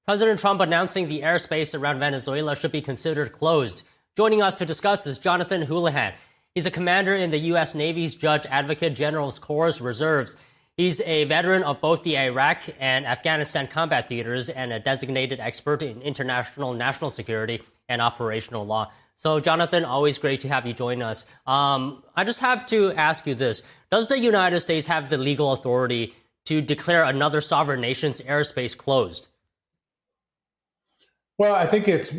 President Trump announcing the airspace around Venezuela should be considered closed. Joining us to discuss is Jonathan Hullihan. He's a commander in the U.S. Navy's Judge Advocate General's Corps Reserves. He's a veteran of both the Iraq and Afghanistan combat theaters and a designated expert in international national security and operational law. So, Jonathan, always great to have you join us. I just have to ask you this. Does the United States have the legal authority to declare another sovereign nation's airspace closed? Well, I think it's,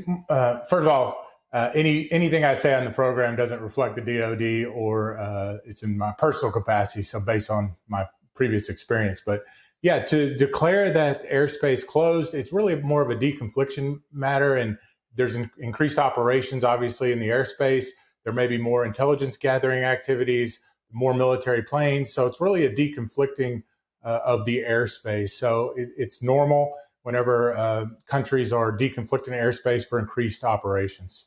first of all, anything I say on the program doesn't reflect the DoD or it's in my personal capacity, so based on my previous experience. But yeah, to declare that airspace closed, it's really more of a deconfliction matter, and there's increased operations, obviously, in the airspace. There may be more intelligence gathering activities, more military planes. So it's really a deconflicting of the airspace. So it's normal whenever countries are deconflicting airspace for increased operations.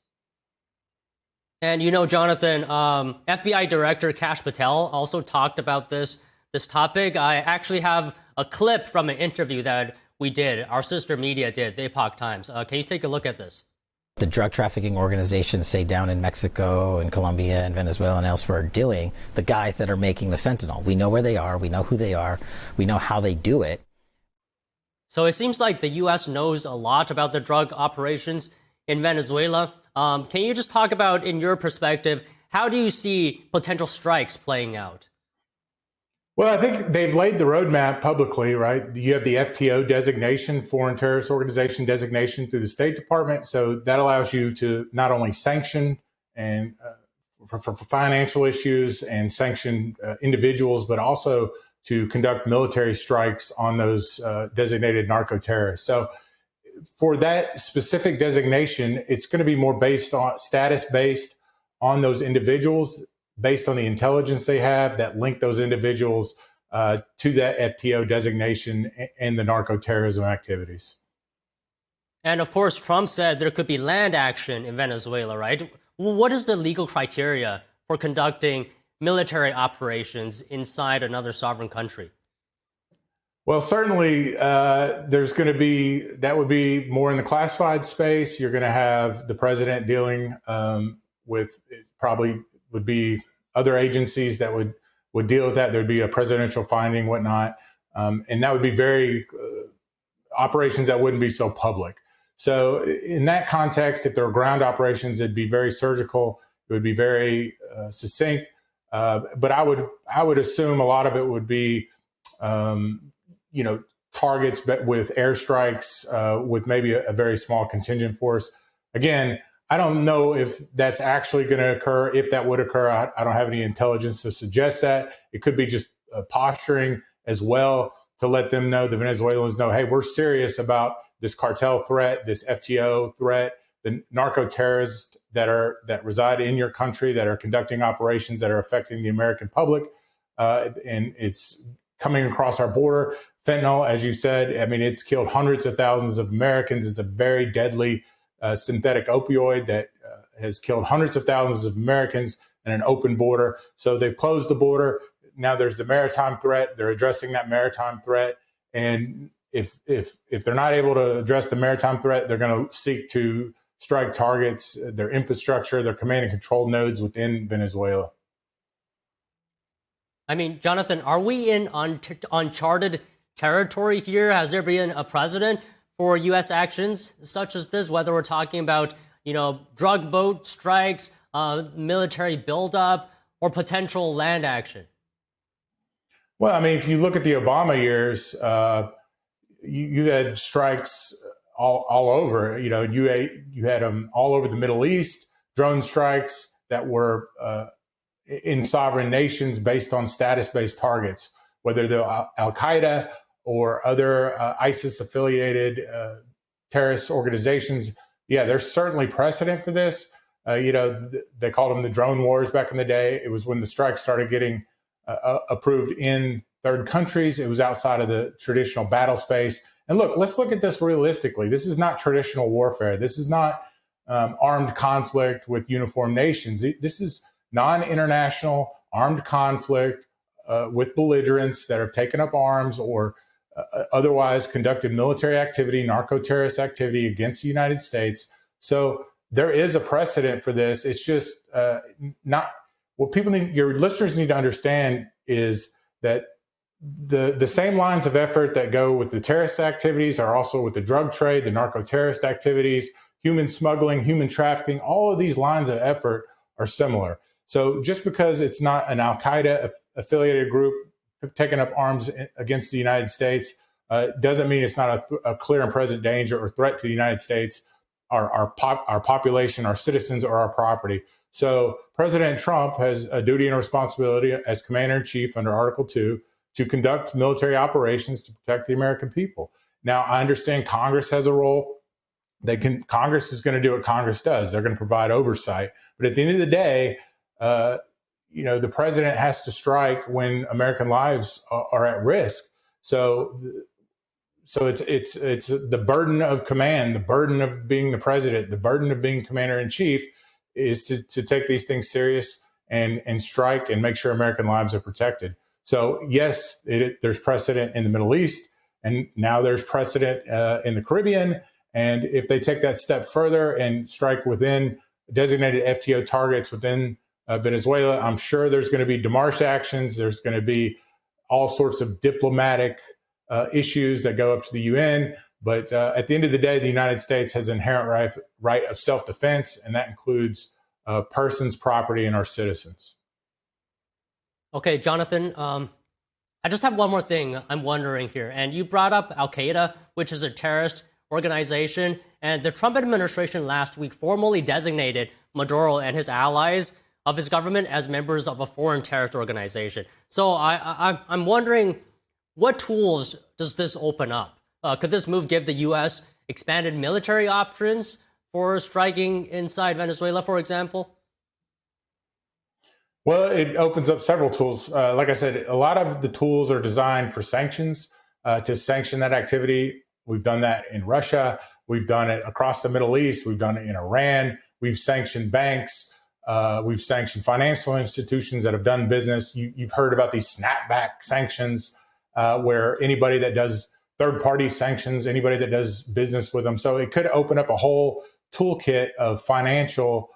And you know, Jonathan, FBI Director Kash Patel also talked about this topic. I actually have a clip from an interview that we did, our sister media did, the Epoch Times. Can you take a look at this? The drug trafficking organizations, say down in Mexico and Colombia and Venezuela and elsewhere, are doing, the guys that are making the fentanyl. We know where they are. We know who they are. We know how they do it. So it seems like the U.S. knows a lot about the drug operations in Venezuela. Can you just talk about, in your perspective, how do you see potential strikes playing out? Well, I think they've laid the roadmap publicly, right? You have the FTO designation, Foreign Terrorist Organization designation through the State Department. So that allows you to not only sanction and for financial issues and sanction individuals, but also to conduct military strikes on those designated narco-terrorists. So for that specific designation, it's going to be more based on status-based on those individuals, based on the intelligence they have that link those individuals to that FTO designation and the narco-terrorism activities. And of course, Trump said there could be land action in Venezuela, right? What is the legal criteria for conducting military operations inside another sovereign country? Well, certainly there's going to be, that would be more in the classified space. You're going to have the president dealing with, it probably would be other agencies that would deal with that. There'd be a presidential finding, whatnot. And that would be very operations that wouldn't be so public. So in that context, if there were ground operations, it'd be very surgical. It would be very succinct. But I would assume a lot of it would be, targets with airstrikes with maybe a very small contingent force. Again, I don't know if that's actually going to occur. If that would occur, I don't have any intelligence to suggest that. It could be just posturing as well to let them know, the Venezuelans know, hey, we're serious about this cartel threat, this FTO threat, the narco-terrorists that reside in your country, that are conducting operations that are affecting the American public, and it's coming across our border. Fentanyl, as you said, I mean, it's killed hundreds of thousands of Americans. It's a very deadly synthetic opioid that has killed hundreds of thousands of Americans in an open border. So they've closed the border. Now there's the maritime threat. They're addressing that maritime threat. And if they're not able to address the maritime threat, they're going to seek to strike targets, their infrastructure, their command and control nodes within Venezuela. I mean, Jonathan, are we in uncharted territory here? Has there been a precedent for U.S. actions such as this, whether we're talking about, drug boat strikes, military buildup, or potential land action? Well, I mean, if you look at the Obama years, you had strikes all over. You had them all over the Middle East, drone strikes that were in sovereign nations based on status-based targets, whether they're Al-Qaeda or other ISIS-affiliated terrorist organizations. Yeah, there's certainly precedent for this. They called them the drone wars back in the day. It was when the strikes started getting approved in third countries. It was outside of the traditional battle space. And look, let's look at this realistically. This is not traditional warfare. This is not armed conflict with uniformed nations. This is non-international armed conflict with belligerents that have taken up arms or otherwise conducted military activity, narco-terrorist activity against the United States. So there is a precedent for this. It's just not what your listeners need to understand is that the same lines of effort that go with the terrorist activities are also with the drug trade, the narco-terrorist activities, human smuggling, human trafficking. All of these lines of effort are similar. So just because it's not an Al-Qaeda affiliated group taking up arms against the United States doesn't mean it's not a clear and present danger or threat to the United States, our population, our citizens, or our property. So President Trump has a duty and responsibility as commander-in-chief under Article 2 to conduct military operations to protect the American people. Now, I understand Congress has a role. Congress is going to do what Congress does. They're going to provide oversight. But at the end of the day, the president has to strike when American lives are at risk. So it's the burden of command, the burden of being the president, the burden of being commander in chief is to take these things serious and strike and make sure American lives are protected. So yes, there's precedent in the Middle East, and now there's precedent in the Caribbean. And if they take that step further and strike within designated FTO targets within Venezuela, I'm sure there's going to be démarche actions. There's going to be all sorts of diplomatic issues that go up to the UN. But at the end of the day, the United States has an inherent right of self-defense, and that includes persons, property, and our citizens. Okay, Jonathan, I just have one more thing I'm wondering here. And you brought up Al-Qaeda, which is a terrorist organization. And the Trump administration last week formally designated Maduro and his allies of his government as members of a foreign terrorist organization. So I'm wondering, what tools does this open up? Could this move give the U.S. expanded military options for striking inside Venezuela, for example? Well, it opens up several tools. Like I said, a lot of the tools are designed for sanctions, to sanction that activity. We've done that in Russia. We've done it across the Middle East. We've done it in Iran. We've sanctioned banks. We've sanctioned financial institutions that have done business. You've heard about these snapback sanctions, where anybody that does third-party sanctions, anybody that does business with them. So it could open up a whole toolkit of financial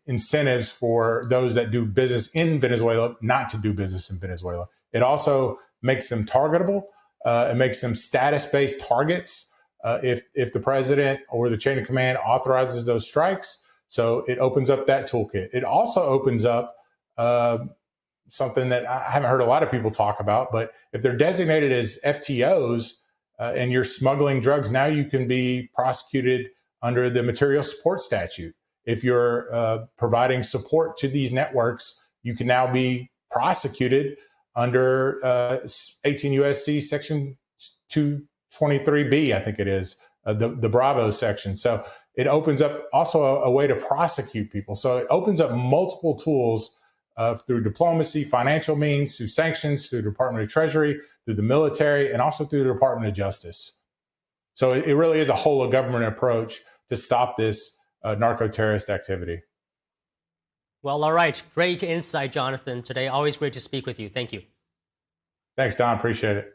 incentives for those that do business in Venezuela not to do business in Venezuela. It also makes them targetable. It makes them status-based targets if the president or the chain of command authorizes those strikes. So it opens up that toolkit. It also opens up something that I haven't heard a lot of people talk about, but if they're designated as FTOs and you're smuggling drugs, now you can be prosecuted under the material support statute. If you're providing support to these networks, you can now be prosecuted under 18 U.S.C. Section 223B, I think it is, the Bravo section. So it opens up also a way to prosecute people. So it opens up multiple tools through diplomacy, financial means, through sanctions, through the Department of Treasury, through the military, and also through the Department of Justice. So it really is a whole of government approach to stop this narco-terrorist activity. Well, all right. Great insight, Jonathan, today. Always great to speak with you. Thank you. Thanks, Don. Appreciate it.